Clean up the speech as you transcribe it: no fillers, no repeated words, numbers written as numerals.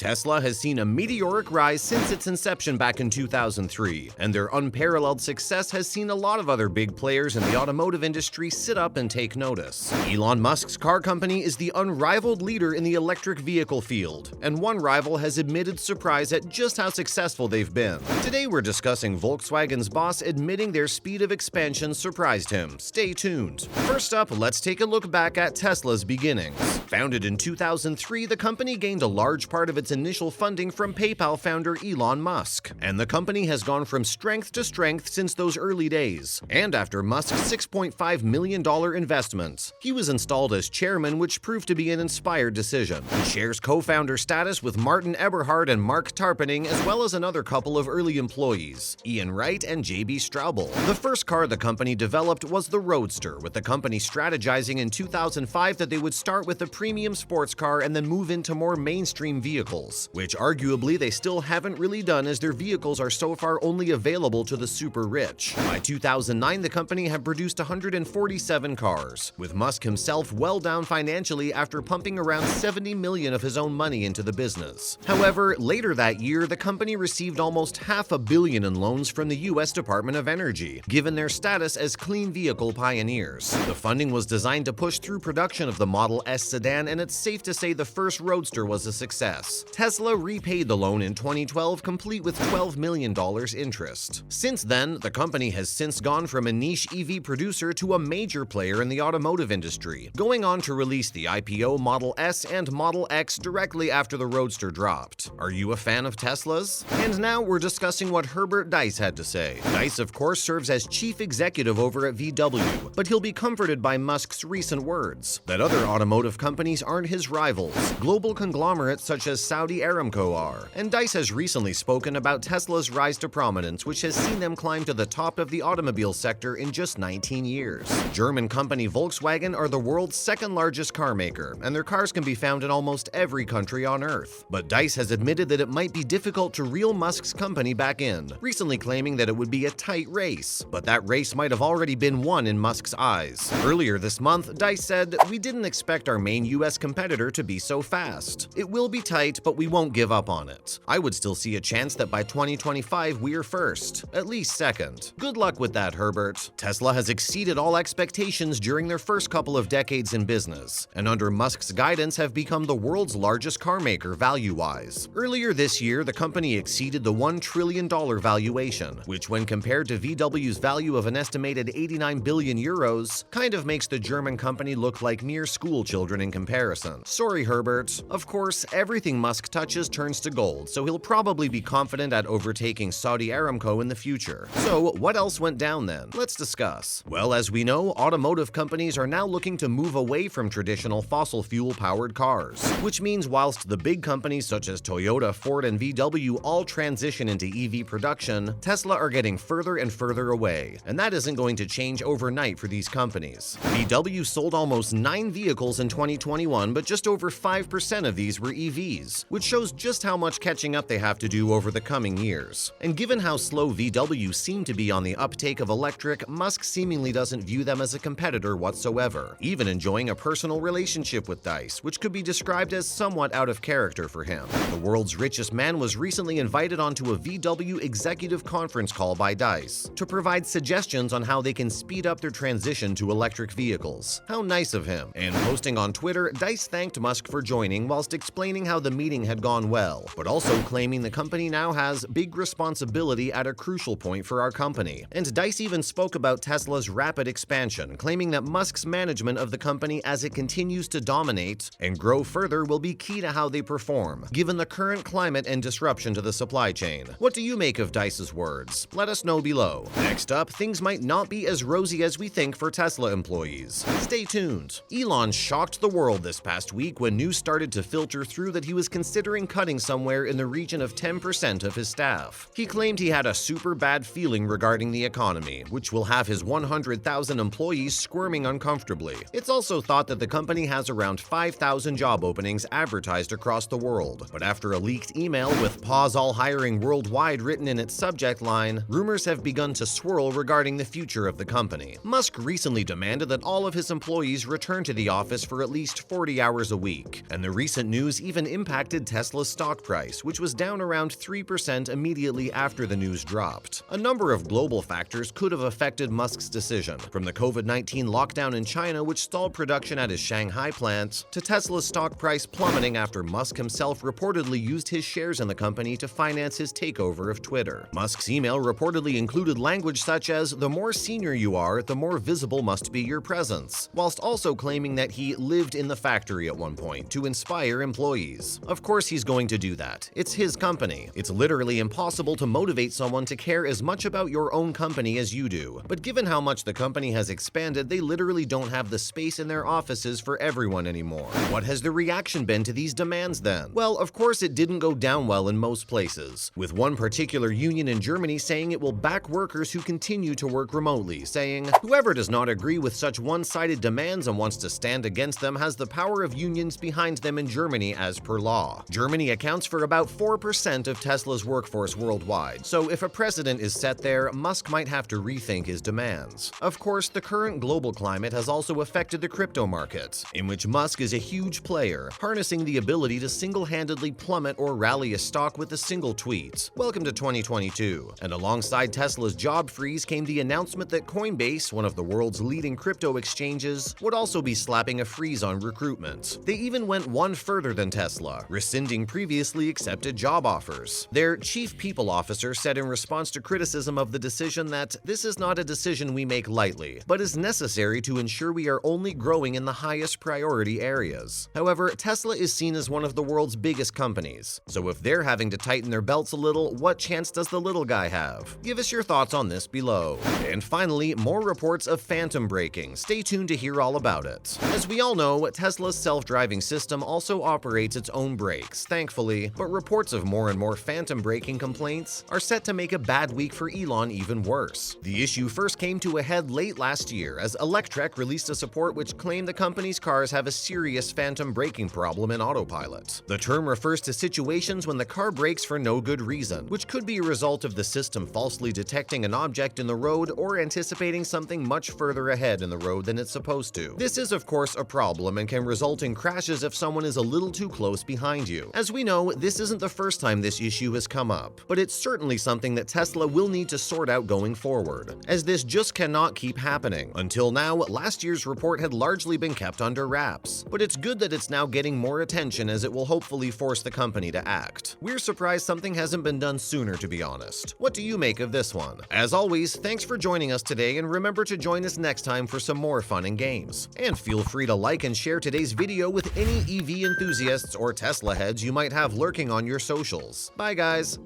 Tesla has seen a meteoric rise since its inception back in 2003, and their unparalleled success has seen a lot of other big players in the automotive industry sit up and take notice. Elon Musk's car company is the unrivaled leader in the electric vehicle field, and one rival has admitted surprise at just how successful they've been. Today we're discussing Volkswagen's boss admitting their speed of expansion surprised him. Stay tuned. First up, let's take a look back at Tesla's beginnings. Founded in 2003, the company gained a large part of its initial funding from PayPal founder Elon Musk, and the company has gone from strength to strength since those early days. And after Musk's $6.5 million investment, he was installed as chairman, which proved to be an inspired decision. He shares co-founder status with Martin Eberhard and Mark Tarpenning, as well as another couple of early employees, Ian Wright and J.B. Straubel. The first car the company developed was the Roadster, with the company strategizing in 2005 that they would start with a premium sports car and then move into more mainstream vehicles, which arguably they still haven't really done, as their vehicles are so far only available to the super rich. By 2009, the company had produced 147 cars, with Musk himself well down financially after pumping around $70 million of his own money into the business. However, later that year, the company received almost $500 million in loans from the U.S. Department of Energy, given their status as clean vehicle pioneers. The funding was designed to push through production of the Model S sedan, and it's safe to say the first Roadster was a success. Tesla repaid the loan in 2012, complete with $12 million interest. Since then, the company has since gone from a niche EV producer to a major player in the automotive industry, going on to release the IPO Model S and Model X directly after the Roadster dropped. Are you a fan of Teslas? And now we're discussing what Herbert Diess had to say. Diess, of course, serves as chief executive over at VW, but he'll be comforted by Musk's recent words that other automotive companies aren't his rivals. Global conglomerates such as Saudi Aramco are. And Diess has recently spoken about Tesla's rise to prominence, which has seen them climb to the top of the automobile sector in just 19 years. German company Volkswagen are the world's second largest car maker, and their cars can be found in almost every country on Earth. But Diess has admitted that it might be difficult to reel Musk's company back in, recently claiming that it would be a tight race, but that race might have already been won in Musk's eyes. Earlier this month, Diess said, "We didn't expect our main US competitor to be so fast. It will be tight, but we won't give up on it. I would still see a chance that by 2025 we're first, at least second." Good luck with that, Herbert. Tesla has exceeded all expectations during their first couple of decades in business, and under Musk's guidance have become the world's largest car maker value-wise. Earlier this year, the company exceeded the $1 trillion valuation, which when compared to VW's value of an estimated 89 billion euros, kind of makes the German company look like mere school children in comparison. Sorry, Herbert. Of course, everything Musk touches turns to gold, so he'll probably be confident at overtaking Saudi Aramco in the future. So, what else went down then? Let's discuss. Well, as we know, automotive companies are now looking to move away from traditional fossil fuel-powered cars, which means whilst the big companies such as Toyota, Ford, and VW all transition into EV production, Tesla are getting further and further away, and that isn't going to change overnight for these companies. VW sold almost 9 vehicles in 2021, but just over 5% of these were EVs, which shows just how much catching up they have to do over the coming years. And given how slow VW seem to be on the uptake of electric, Musk seemingly doesn't view them as a competitor whatsoever, even enjoying a personal relationship with Diess, which could be described as somewhat out of character for him. The world's richest man was recently invited onto a VW executive conference call by Diess to provide suggestions on how they can speed up their transition to electric vehicles. How nice of him. And posting on Twitter, Diess thanked Musk for joining whilst explaining how the meeting had gone well, but also claiming the company now has big responsibility at a crucial point for our company. And Diess even spoke about Tesla's rapid expansion, claiming that Musk's management of the company as it continues to dominate and grow further will be key to how they perform, given the current climate and disruption to the supply chain. What do you make of Diess's words? Let us know below. Next up, things might not be as rosy as we think for Tesla employees. Stay tuned. Elon shocked the world this past week when news started to filter through that he was considering cutting somewhere in the region of 10% of his staff. He claimed he had a super bad feeling regarding the economy, which will have his 100,000 employees squirming uncomfortably. It's also thought that the company has around 5,000 job openings advertised across the world, but after a leaked email with "Pause all hiring worldwide" written in its subject line, rumors have begun to swirl regarding the future of the company. Musk recently demanded that all of his employees return to the office for at least 40 hours a week, and the recent news even impacted affected Tesla's stock price, which was down around 3% immediately after the news dropped. A number of global factors could have affected Musk's decision, from the COVID-19 lockdown in China, which stalled production at his Shanghai plant, to Tesla's stock price plummeting after Musk himself reportedly used his shares in the company to finance his takeover of Twitter. Musk's email reportedly included language such as, "The more senior you are, the more visible must be your presence," whilst also claiming that he lived in the factory at one point to inspire employees. Of course he's going to do that. It's his company. It's literally impossible to motivate someone to care as much about your own company as you do. But given how much the company has expanded, they literally don't have the space in their offices for everyone anymore. What has the reaction been to these demands then? Well, of course it didn't go down well in most places, with one particular union in Germany saying it will back workers who continue to work remotely, saying, "Whoever does not agree with such one-sided demands and wants to stand against them has the power of unions behind them in Germany as per law." Germany accounts for about 4% of Tesla's workforce worldwide, so if a precedent is set there, Musk might have to rethink his demands. Of course, the current global climate has also affected the crypto market, in which Musk is a huge player, harnessing the ability to single-handedly plummet or rally a stock with a single tweet. Welcome to 2022. And alongside Tesla's job freeze came the announcement that Coinbase, one of the world's leading crypto exchanges, would also be slapping a freeze on recruitment. They even went one further than Tesla, rescinding previously accepted job offers. Their chief people officer said in response to criticism of the decision that this is not a decision we make lightly, but is necessary to ensure we are only growing in the highest priority areas. However, Tesla is seen as one of the world's biggest companies, so if they're having to tighten their belts a little, what chance does the little guy have? Give us your thoughts on this below. And finally, more reports of phantom braking. Stay tuned to hear all about it. As we all know, Tesla's self-driving system also operates its own brakes, thankfully, but reports of more and more phantom braking complaints are set to make a bad week for Elon even worse. The issue first came to a head late last year as Electrek released a report which claimed the company's cars have a serious phantom braking problem in autopilot. The term refers to situations when the car brakes for no good reason, which could be a result of the system falsely detecting an object in the road or anticipating something much further ahead in the road than it's supposed to. This is of course a problem and can result in crashes if someone is a little too close behind you. As we know, this isn't the first time this issue has come up, but it's certainly something that Tesla will need to sort out going forward, as this just cannot keep happening. Until now, last year's report had largely been kept under wraps, but it's good that it's now getting more attention as it will hopefully force the company to act. We're surprised something hasn't been done sooner, to be honest. What do you make of this one? As always, thanks for joining us today, and remember to join us next time for some more fun and games. And feel free to like and share today's video with any EV enthusiasts or Tesla heads you might have lurking on your socials. Bye guys!